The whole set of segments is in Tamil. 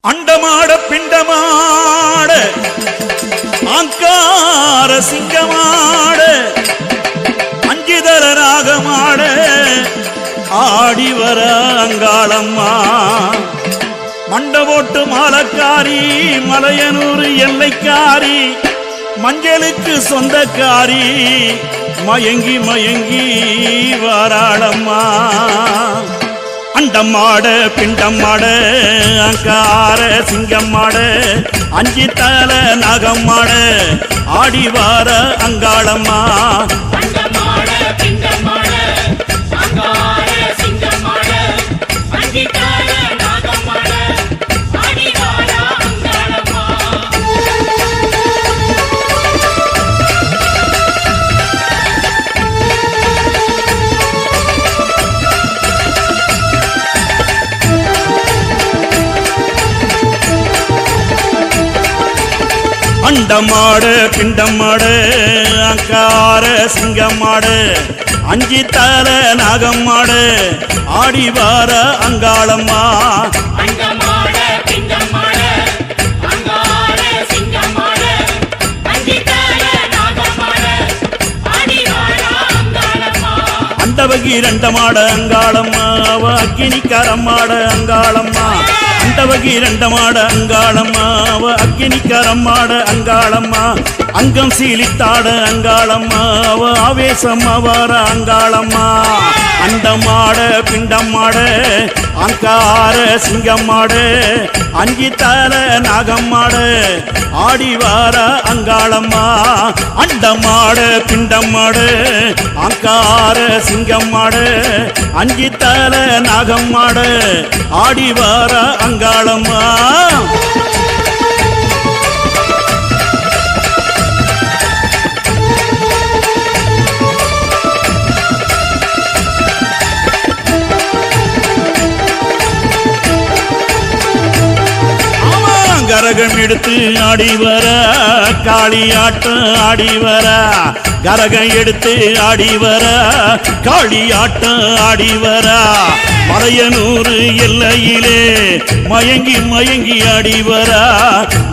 அண்டமாட பிண்டமாட ஆங்கார சிங்கமாட அஞ்சிதர ராகமாட ஆடிவர அங்காளம்மா மண்டபோட்டு மாலக்காரி மலையனூர் எல்லைக்காரி மஞ்சளுக்கு சொந்தக்காரி மயங்கி மயங்கி வாராளம்மா அண்டமாட பிண்டமாட அங்கார சிங்கம்மாட அஞ்சி தல நாகம்மாட ஆடிவார அங்காளம்மா அண்டமாட பிண்டமாட அங்கார சிங்கமாட அஞ்சி தல நாகம்மாட ஆடிவார அங்காளம்மா அண்டவகி ரெண்டமாட அங்காளம்மா அவ அக்கினிக்காரம்மாட அங்காளம்மா அண்டவகி ரெண்டமாட அங்காளம்மா அவ அக்கினிக்காரம்மாட அங்காளம்மா அங்கம் சீலித்தாட அங்காளம்மா அவ ஆவேசம்மா வார அங்காளம்மா அண்டமாட பிண்டமாட அங்கார சிங்கம்மாட அஞ்சி தல நாகம்மாட ஆடிவார அங்காளம்மா அண்டமாட பிண்டமாட அங்கார சிங்கம்மாட அஞ்சி தல நாகம்மாட ஆடிவார அங்காளம்மா கரகம் எடுத்து ஆடிவர காளியாட்டம் ஆடிவர கரகம் எடுத்து ஆடிவர காளியாட்டம் ஆடிவர மலையனூர் எல்லையிலே மயங்கி மயங்கி ஆடிவர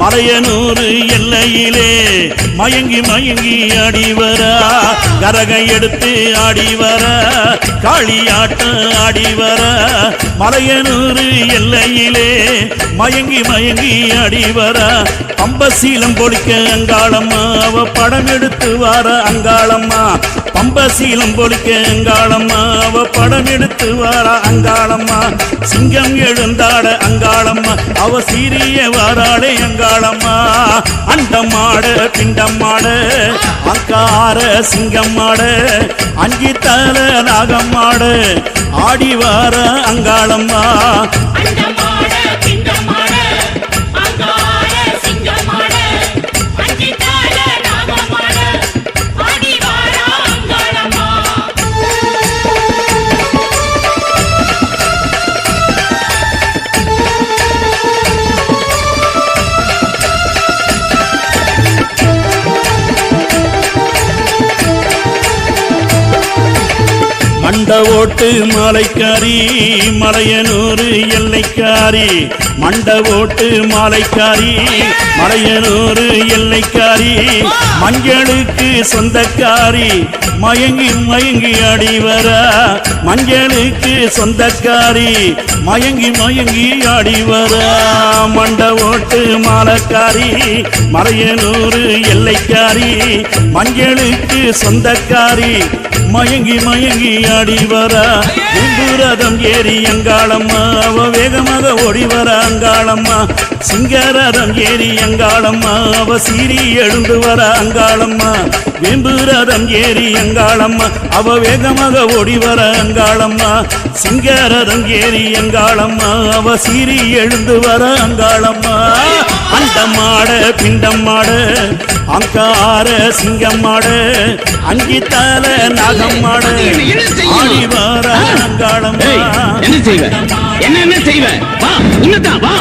மலையனூர் எல்லையிலே மயங்கி மயங்கி ஆடிவர கரகம் எடுத்து ஆடிவர காளியாட்டம் ஆடிவர மலையனூர் எல்லையிலே மயங்கி மயங்கி அடிவர பம்பசீலம் பொழிக்க அங்காளம்மா அவ படம் எடுத்து வார அங்காளம்மா பம்பசீலம் பொழிக்க அங்காளம்மா அவ படம் எடுத்து வார அங்காளம்மா சிங்கம் எழுந்தாட அங்காளம்மா அவ சீரிய வாராளே அங்காளம்மா அண்டமாட பிண்டமாட அங்கார சிங்கம்மாட அஞ்சி தல நாகம்மாட ஆடிவார அங்காளம்மா மண்டவோட்டு மாலைக்காரி மலையனூர் எல்லைக்காரி மண்டவோட்டு மாலைக்காரி மலையனூர் எல்லைக்காரி மஞ்சளுக்கு சொந்தக்காரி மயங்கி மயங்கி ஆடிவர மஞ்சளுக்கு சொந்தக்காரி மயங்கி மயங்கி ஆடிவர மண்டவோட்டு மாலைக்காரி மலையனூர் எல்லைக்காரி மஞ்சளுக்கு சொந்தக்காரி மயங்கி மயங்கி ஆடிவர ரதம் ஏறி அங்காளம்மா அவ வேகமாக ஓடிவர அங்காளம்மா சிங்கரதம் ஏறி அங்காளம்மா அவ சீரி எழுந்து வர அங்காளம்மா வேம்பு ரதம் ஏறி அங்காளம்மா அவ வேகமாக ஓடிவர அங்காளம்மா சிங்கரதம் ஏறி அங்காளம்மா அவ சீரி எழுந்து வர அங்காளம்மா அண்டமாட பிண்டமாட அங்கார சிங்கம்மாட அஞ்சி தல நாகம்மாட ஆடிவார அங்காளம்மா என்ன செய்வ என்ன செய்வ வா உன்னதான் வா